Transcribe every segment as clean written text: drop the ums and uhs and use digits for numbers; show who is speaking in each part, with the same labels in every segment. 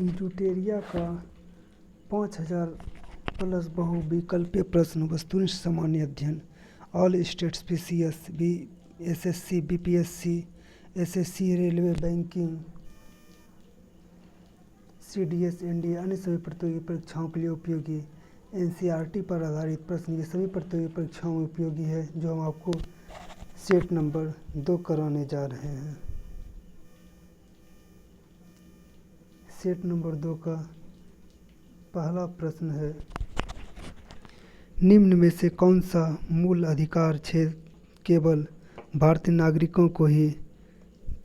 Speaker 1: यूटेरिया का 5000 प्लस बहुविकल्पीय प्रश्न वस्तुनिष्ठ सामान्य अध्ययन all states PCS B SSC BPSC SSC railway banking CDS NDA अन्य सभी प्रतियोगी परीक्षाओं के लिए उपयोगी एनसीईआरटी पर आधारित प्रश्न ये सभी प्रतियोगी परीक्षाओं में उपयोगी है जो हम आपको सेट नंबर 2 कराने जा रहे हैं। सेट नंबर 2 का पहला प्रश्न है, निम्न में से कौन सा मूल अधिकार क्षेत्र केवल भारतीय नागरिकों को ही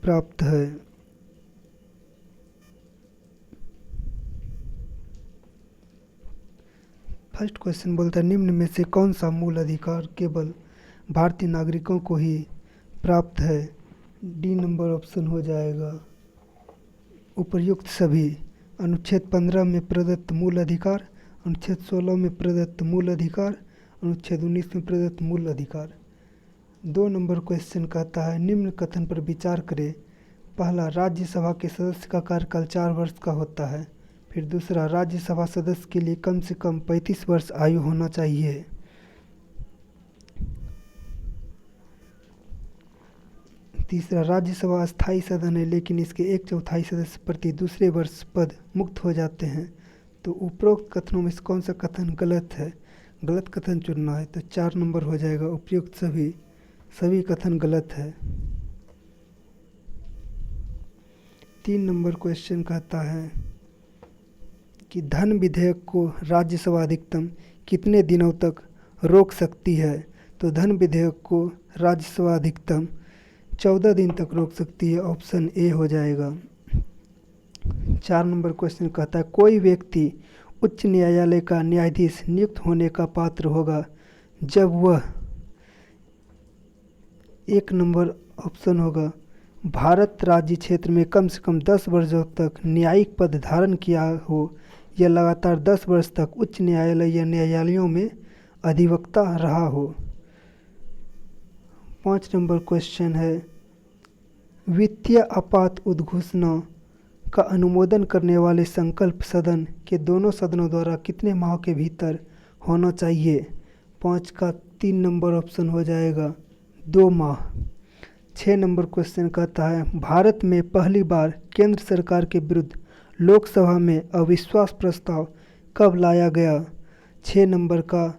Speaker 1: प्राप्त है? फर्स्ट क्वेश्चन बोलता है निम्न में से कौन सा मूल अधिकार केवल भारतीय नागरिकों को ही प्राप्त है? डी नंबर ऑप्शन हो जाएगा उपर्युक्त सभी। अनुच्छेद 15 में प्रदत्त मूल अधिकार, अनुच्छेद 16 में प्रदत्त मूल अधिकार, अनुच्छेद 19 में प्रदत्त मूल अधिकार। 2 नंबर क्वेश्चन कहता है निम्न कथन पर विचार करें। पहला, राज्यसभा के सदस्य का कार्यकाल 4 वर्ष का होता है। फिर दूसरा, राज्यसभा सदस्य के लिए कम से कम 35 वर्ष आयु होना चाहिए। तीसरा, राज्यसभा अस्थायी सदन है लेकिन इसके 1/4 सदस्य प्रति दूसरे वर्ष पद मुक्त हो जाते हैं। तो उपरोक्त कथनों में से कौन सा कथन गलत है? गलत कथन चुनना है तो 4 नंबर हो जाएगा उपयुक्त सभी कथन गलत है। 3 नंबर क्वेश्चन कहता है कि धन विधेयक को राज्यसभा अधिकतम कितने दिनों तक रोक सकती है? तो धन विधेयक को राज्यसभा अधिकतम 14 दिन तक रोक सकती है, ऑप्शन ए हो जाएगा। 4 नंबर क्वेश्चन कहता है कोई व्यक्ति उच्च न्यायालय का न्यायाधीश नियुक्त होने का पात्र होगा जब वह, 1 नंबर ऑप्शन होगा, भारत राज्य क्षेत्र में कम से कम 10 वर्षों तक न्यायिक पद धारण किया हो या लगातार 10 वर्ष तक उच्च न्यायालय या न्यायालयों में अधिवक्ता रहा हो। 5 नंबर क्वेश्चन है वित्तीय आपात उद्घोषणा का अनुमोदन करने वाले संकल्प सदन के दोनों सदनों द्वारा कितने माह के भीतर होना चाहिए? 5 का 3 नंबर ऑप्शन हो जाएगा 2 माह। 6 नंबर क्वेश्चन कहता है भारत में पहली बार केंद्र सरकार के विरुद्ध लोकसभा में अविश्वास प्रस्ताव कब लाया गया? 6 नंबर का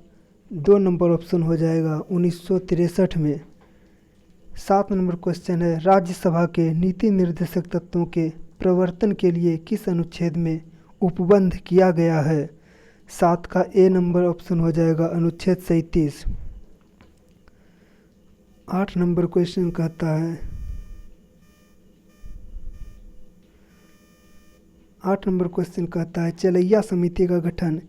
Speaker 1: 2 नंबर ऑप्शन हो जाएगा 1963 में। 7 नंबर क्वेश्चन है राज्यसभा के नीति निर्देशक तत्वों के प्रवर्तन के लिए किस अनुच्छेद में उपबंध किया गया है? 7 का ए नंबर ऑप्शन हो जाएगा अनुच्छेद 37। 8 नंबर क्वेश्चन कहता है 8 नंबर क्वेश्चन कहता है चलैया समिति का गठन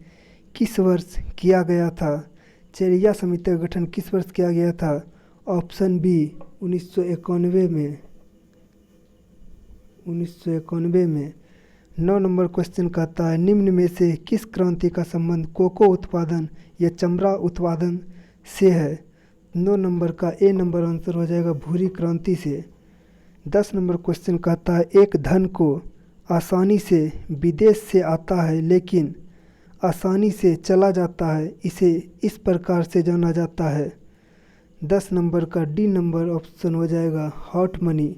Speaker 1: किस वर्ष किया गया था? चलैया समिति का गठन किस वर्ष किया गया था? ऑप्शन बी 1991 में। 1991 में। 9 नंबर क्वेश्चन कहता है निम्न में से किस क्रांति का संबंध कोको उत्पादन या चमड़ा उत्पादन से है? 9 नंबर का ए नंबर आंसर हो जाएगा भूरी क्रांति से। 10 नंबर क्वेश्चन कहता है एक धन को आसानी से विदेश से आता है लेकिन आसानी से चला जाता है, इसे इस प्रकार से जाना जाता है। 10 नंबर का डी नंबर ऑप्शन हो जाएगा हॉट मनी।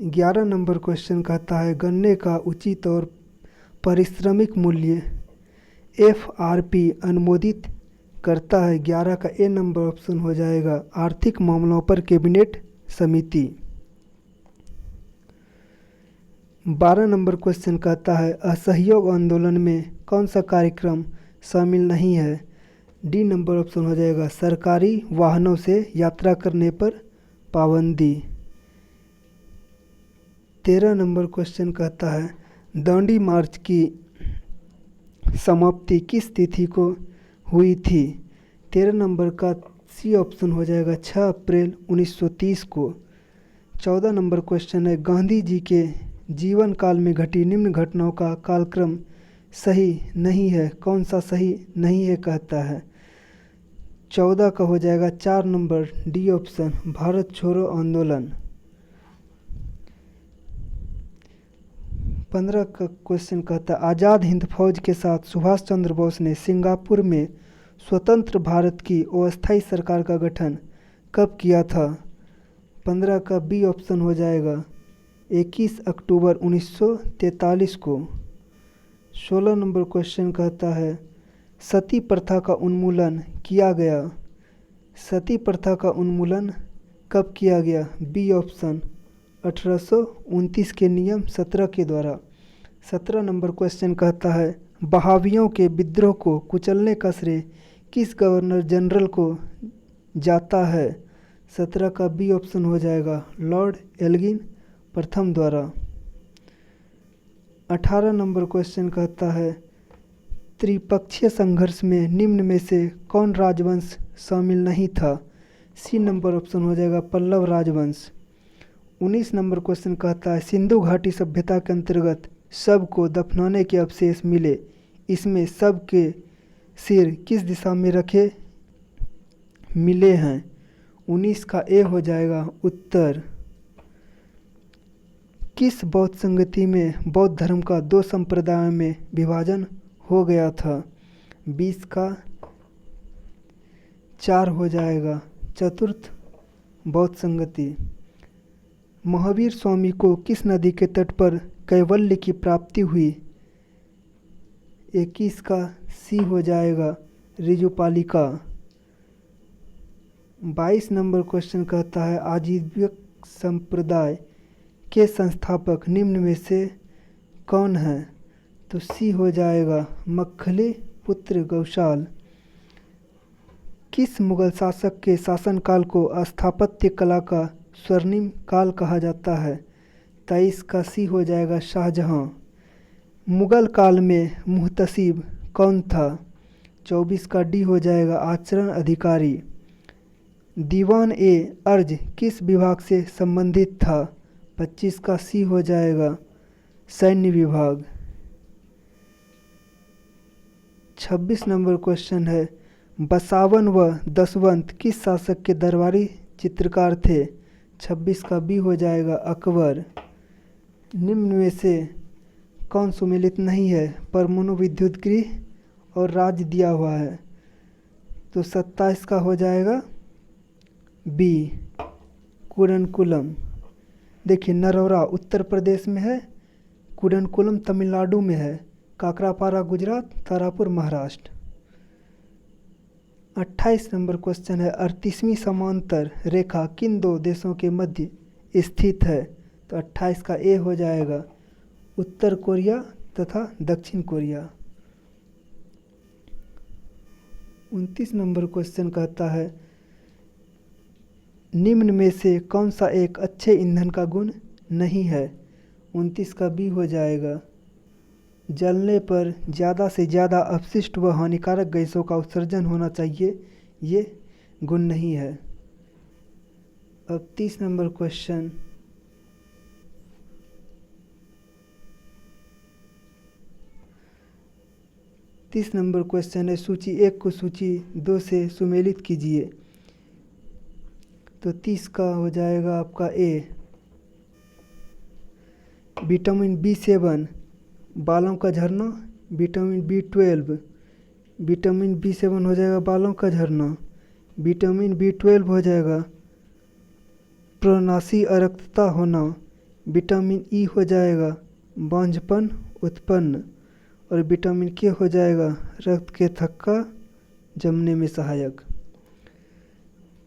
Speaker 1: 11 नंबर क्वेश्चन कहता है गन्ने का उचित और पारिश्रमिक मूल्य एफआरपी अनुमोदित करता है? 11 का ए नंबर ऑप्शन हो जाएगा आर्थिक मामलों पर कैबिनेट समिति। 12 नंबर क्वेश्चन कहता है असहयोग आंदोलन में कौन सा कार्यक्रम शामिल नहीं है? डी नंबर ऑप्शन हो जाएगा सरकारी वाहनों से यात्रा करने पर पाबंदी। 13 नंबर क्वेश्चन कहता है दांडी मार्च की समाप्ति किस तिथि को हुई थी? 13 नंबर का सी ऑप्शन हो जाएगा 6 अप्रैल 1930 को। 14 नंबर क्वेश्चन है गांधी जी के जीवन काल में घटी निम्न घटनाओं का कालक्रम सही नहीं है, कौन सा सही नहीं है कहता है? 14 का हो जाएगा 4 नंबर डी ऑप्शन भारत छोड़ो आंदोलन। 15 का क्वेश्चन कहता है, आज़ाद हिंद फौज के साथ सुभाष चंद्र बोस ने सिंगापुर में स्वतंत्र भारत की अस्थायी सरकार का गठन कब किया था? 15 का बी ऑप्शन हो जाएगा 21 अक्टूबर 1943 को। 16 नंबर क्वेश्चन कहता है, सती प्रथा का उन्मूलन किया गया। सती प्रथा का उन्मूलन कब किया गया? बी ऑप्शन 1829 के नियम 17 के द्वारा। 17 नंबर क्वेश्चन कहता है, बहावियों के विद्रोह को कुचलने का श्रेय किस गवर्नर जनरल को जाता है? 17 का बी ऑप्शन हो जाएगा लॉर्ड एल्गिन प्रथम द्वारा। 18 नंबर क्वेश्चन कहता है, त्रिपक्षीय संघर्ष में निम्न में से कौन राजवंश शामिल नहीं था? सी नंबर ऑप्शन हो जाएगा पल्लव राजवंश। 19 नंबर क्वेश्चन कहता है, सिंधु घाटी सभ्यता के अंतर्गत शव को दफनाने के अवशेष मिले, इसमें शव के सिर किस दिशा में रखे मिले हैं? 19 का ए हो जाएगा उत्तर। किस बौद्ध संगति में बौद्ध धर्म का 2 संप्रदायों में विभाजन हो गया था? 20 का 4 हो जाएगा चतुर्थ बौद्ध संगति। महावीर स्वामी को किस नदी के तट पर कैवल्य की प्राप्ति हुई? 21 का सी हो जाएगा ऋजुपालिका। 22 नंबर क्वेश्चन कहता है, आजीविक संप्रदाय के संस्थापक निम्न में से कौन है? तो सी हो जाएगा मक्खली पुत्र गौशाल। किस मुगल शासक के शासनकाल को स्थापत्य कला का स्वर्णिम काल कहा जाता है? 23 का सी हो जाएगा शाहजहां। मुगल काल में मुहतसिब कौन था? 24 का डी हो जाएगा आचरण अधिकारी। दीवान ए अर्ज किस विभाग से संबंधित था? 25 का सी हो जाएगा सैन्य विभाग। 26 नंबर क्वेश्चन है, बसावन व दसवंत किस शासक के दरबारी चित्रकार थे? 26 का बी हो जाएगा अकबर। निम्न में से कौन सुमेलित नहीं है? परमाणु विद्युत गृह और राज्य दिया हुआ है, तो 27 का हो जाएगा बी कुरनकुलम। देखिए, नरौरा उत्तर प्रदेश में है, कुरनकुलम तमिलनाडु में है, काकरापारा गुजरात, तारापुर महाराष्ट्र। 28 नंबर क्वेश्चन है, 38वीं समांतर रेखा किन 2 देशों के मध्य स्थित है? तो 28 का ए हो जाएगा उत्तर कोरिया तथा दक्षिण कोरिया। 29 नंबर क्वेश्चन कहता है, निम्न में से कौन सा एक अच्छे ईंधन का गुण नहीं है? 29 का बी हो जाएगा जलने पर ज़्यादा से ज़्यादा अपशिष्ट व हानिकारक गैसों का उत्सर्जन होना चाहिए, ये गुण नहीं है। अब 30 नंबर क्वेश्चन, है सूची 1 को सूची 2 से सुमेलित कीजिए। तो 30 का हो जाएगा आपका ए विटामिन B7 बालों का झरना, विटामिन B12, विटामिन B7 हो जाएगा बालों का झरना, विटामिन B12 हो जाएगा प्रनासी अरक्तता होना, विटामिन ई हो जाएगा बांझपन उत्पन्न, और विटामिन के हो जाएगा रक्त के थक्का जमने में सहायक।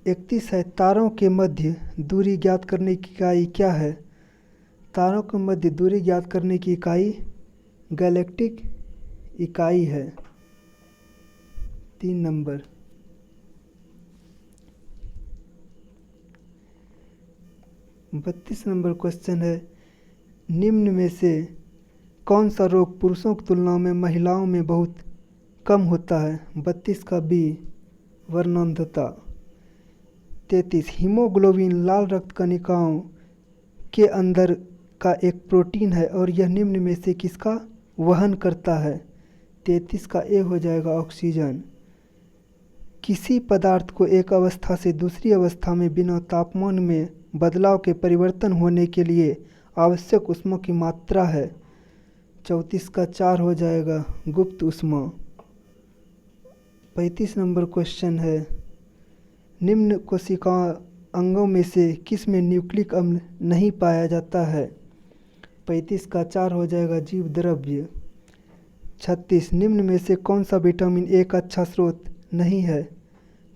Speaker 1: 31 है, तारों के मध्य दूरी ज्ञात करने की इकाई क्या है? तारों के मध्य दूरी ज्ञात करने की इकाई गैलेक्टिक इकाई है। 3 नंबर। 32 नंबर क्वेश्चन है, निम्न में से कौन सा रोग पुरुषों की तुलना में महिलाओं में बहुत कम होता है? 32 का बी वर्णांधता। 33 हीमोग्लोबिन लाल रक्त कणिकाओं के अंदर का एक प्रोटीन है और यह निम्न में से किसका वहन करता है? 33 का ए हो जाएगा ऑक्सीजन। किसी पदार्थ को एक अवस्था से दूसरी अवस्था में बिना तापमान में बदलाव के परिवर्तन होने के लिए आवश्यक ऊष्मा की मात्रा है? 34 का 4 हो जाएगा गुप्त ऊष्मा। 35 नंबर क्वेश्चन है, निम्न कोशिका अंगों में से किस में न्यूक्लिक अम्ल नहीं पाया जाता है? 35 का 4 हो जाएगा जीव द्रव्य। 36 निम्न में से कौन सा विटामिन ए का अच्छा स्रोत नहीं है?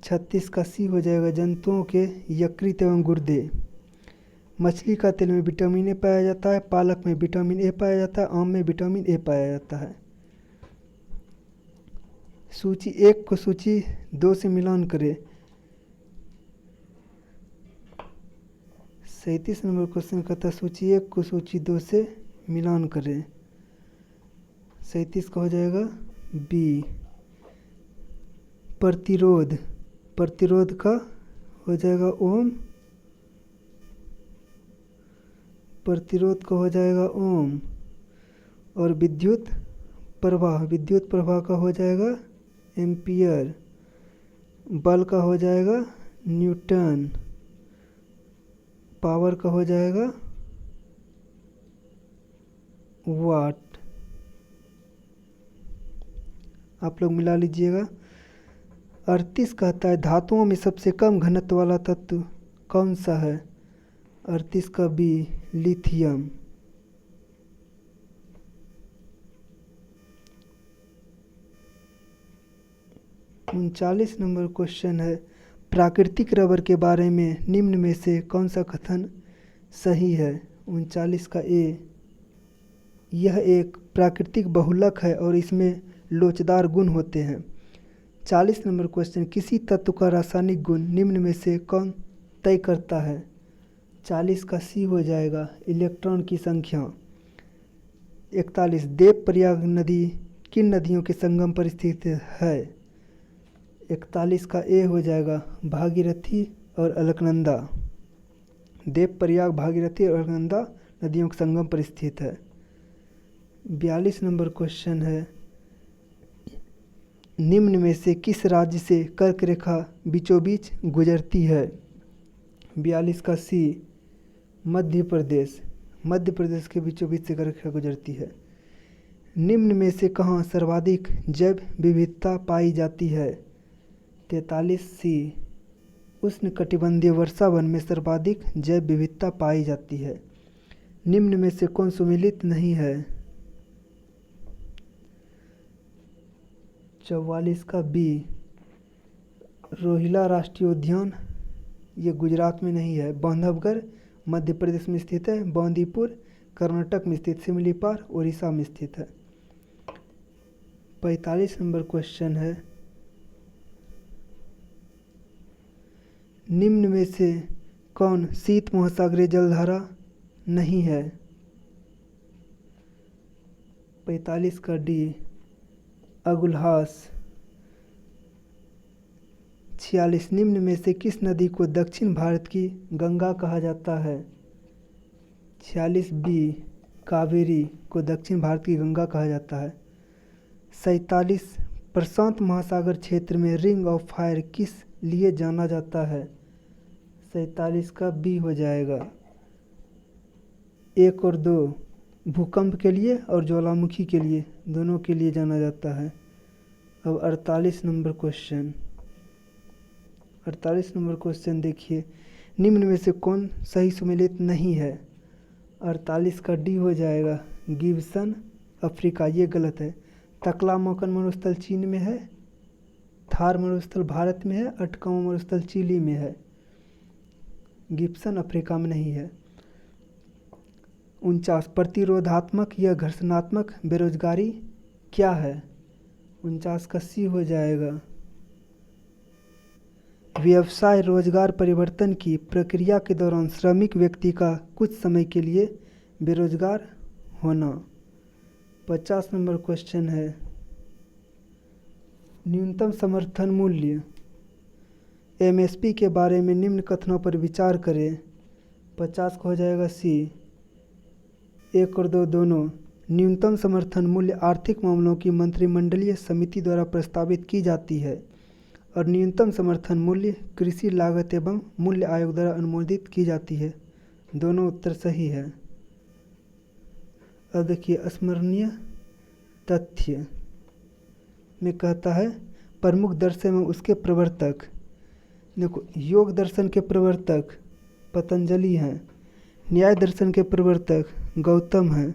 Speaker 1: 36 का सी हो जाएगा जंतुओं के यकृत एवं गुर्दे। मछली का तेल में विटामिन ए पाया जाता है, पालक में विटामिन ए पाया जाता है, आम में विटामिन ए पाया जाता है। सूची 1 को सूची 2 से मिलान करें। 37 नंबर क्वेश्चन कहता है सूची 1 को सूची 2 से मिलान करें। 37 का हो जाएगा बी। प्रतिरोध, प्रतिरोध का हो जाएगा ओम, प्रतिरोध का हो जाएगा ओम। और विद्युत प्रवाह, विद्युत प्रवाह का हो जाएगा एम्पियर। बल का हो जाएगा न्यूटन। पावर का हो जाएगा वाट। आप लोग मिला लीजिएगा। 38 कहता है धातुओं में सबसे कम घनत्व वाला तत्व कौन सा है? 38 का बी लिथियम। 39 नंबर क्वेश्चन है, प्राकृतिक रबर के बारे में निम्न में से कौन सा कथन सही है? 39 का ए, यह एक प्राकृतिक बहुलक है और इसमें लोचदार गुण होते हैं। 40 नंबर क्वेश्चन, किसी तत्व का रासायनिक गुण निम्न में से कौन तय करता है? 40 का सी हो जाएगा इलेक्ट्रॉन की संख्या। 41 देव प्रयाग नदी किन नदियों के संगम पर स्थित है? 41 का ए हो जाएगा भागीरथी और अलकनंदा। देव प्रयाग, भागीरथी और अलकनंदा नदियों के संगम पर स्थित है। 42 नंबर क्वेश्चन है, निम्न में से किस राज्य से कर्क रेखा बीचों बीच गुजरती है? 42 का सी मध्य प्रदेश। मध्य प्रदेश के बीचों बीच से कर्क रेखा गुजरती है। निम्न में से कहाँ सर्वाधिक जैव विविधता पाई जाती है? 43 सी उष्णकटिबंधीय वर्षा वन में सर्वाधिक जैव विविधता पाई जाती है। निम्न में से कौन सुमेलित नहीं है? 44 का बी रोहिला राष्ट्रीय उद्यान, ये गुजरात में नहीं है। बांधवगढ़ मध्य प्रदेश में स्थित है। बांदीपुर कर्नाटक में स्थित, सिमलीपाल उड़ीसा में स्थित है। 45 नंबर क्वेश्चन है, निम्न में से कौन शीत महासागरीय जलधारा नहीं है? 45 का डी अगुलहास। 46 निम्न में से किस नदी को दक्षिण भारत की गंगा कहा जाता है? 46 बी कावेरी को दक्षिण भारत की गंगा कहा जाता है। 47 प्रशांत महासागर क्षेत्र में रिंग ऑफ फायर किस लिए जाना जाता है? 47 का बी हो जाएगा 1 और 2 भूकंप के लिए और ज्वालामुखी के लिए, दोनों के लिए जाना जाता है। अब 48 नंबर क्वेश्चन, 48 नंबर क्वेश्चन देखिए, निम्न में से कौन सही सुमेलित नहीं है? 48 का डी हो जाएगा गिब्सन अफ्रीका, ये गलत है। तकलामकन मरुस्थल चीन में है, थार मरुस्थल भारत में है, अटकामा मरुस्थल चिली में है, गिब्सन अफ्रीका में नहीं है। 49 प्रतिरोधात्मक या घर्षणात्मक बेरोजगारी क्या है? 49 का सी हो जाएगा व्यवसाय रोजगार परिवर्तन की प्रक्रिया के दौरान श्रमिक व्यक्ति का कुछ समय के लिए बेरोजगार होना। 50 नंबर क्वेश्चन है, न्यूनतम समर्थन मूल्य एमएसपी के बारे में निम्न कथनों पर विचार करें। 50 का हो जाएगा सी 1 और 2 दोनों। न्यूनतम समर्थन मूल्य आर्थिक मामलों की मंत्रिमंडलीय समिति द्वारा प्रस्तावित की जाती है और न्यूनतम समर्थन मूल्य कृषि लागत एवं मूल्य आयोग द्वारा अनुमोदित की जाती है। दोनों उत्तर सही है। अब देखिए स्मरणीय तथ्य में कहता है प्रमुख दर्शन में उसके प्रवर्तक। देखो योग दर्शन के प्रवर्तक पतंजलि हैं, न्याय दर्शन के प्रवर्तक गौतम हैं,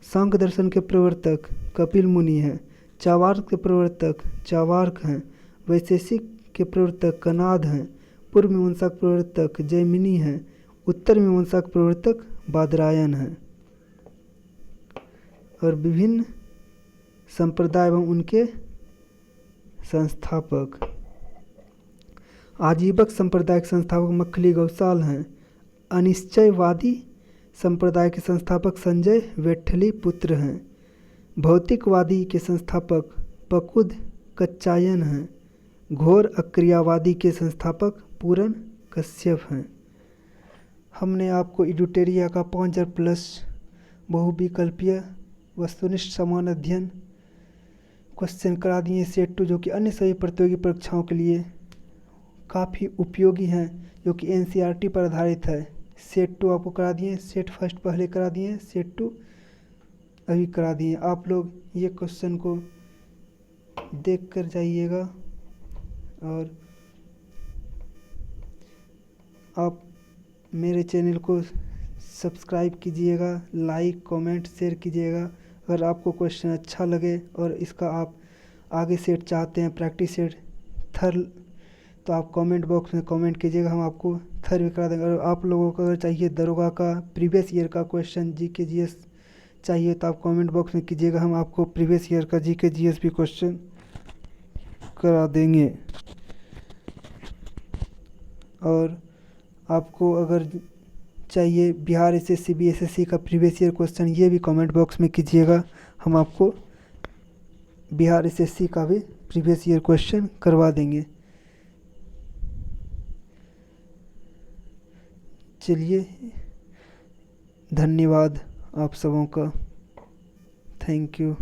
Speaker 1: सांख्य दर्शन के प्रवर्तक कपिल मुनि हैं, चार्वाक के प्रवर्तक चार्वाक हैं, वैशेषिक के प्रवर्तक कनाद हैं, पूर्व मीमांसा के प्रवर्तक जैमिनी हैं, उत्तर मीमांसा के प्रवर्तक बादरायन हैं। और विभिन्न संप्रदाय एवं उनके संस्थापक आजीवक संप्रदाय के संस्थापक मक्खली गौसाल हैं। अनिश्चयवादी संप्रदाय के संस्थापक संजय वेठली पुत्र हैं। भौतिकवादी के संस्थापक पकुद कच्चायन हैं। घोर अक्रियावादी के संस्थापक पूरन कश्यप हैं। हमने आपको इडुटेरिया का 5000 प्लस बहुविकल्पीय वस्तुनिष्ठ समान अध्ययन क्वेश्चन करा दिए सेट 2, जो कि अन्य सभी प्रतियोगी परीक्षाओं के लिए काफ़ी उपयोगी हैं, जो कि एनसीईआरटी पर आधारित है। सेट 2 आपको करा दिए, सेट फर्स्ट पहले करा दिए, सेट 2 अभी करा दिए। आप लोग ये क्वेश्चन को देख कर जाइएगा और आप मेरे चैनल को सब्सक्राइब कीजिएगा, लाइक कमेंट शेयर कीजिएगा। अगर आपको क्वेश्चन अच्छा लगे और इसका आप आगे सेट चाहते हैं प्रैक्टिस सेट थर, तो आप कमेंट बॉक्स में कमेंट कीजिएगा, हम आपको थर भी करा देंगे। और आप लोगों को अगर चाहिए दरोगा का प्रीवियस ईयर का क्वेश्चन जीके जीएस चाहिए तो आप कमेंट बॉक्स में कीजिएगा, हम आपको प्रीवियस ईयर का जीके जीएस भी क्वेश्चन करा देंगे। और आपको अगर चाहिए बिहार एसएससी बीएसएससी का प्रीवियस ईयर क्वेश्चन, ये भी कमेंट बॉक्स में कीजिएगा, हम आपको बिहार एसएससी का भी प्रीवियस ईयर क्वेश्चन करवा देंगे। चलिए धन्यवाद आप सबों का, थैंक यू।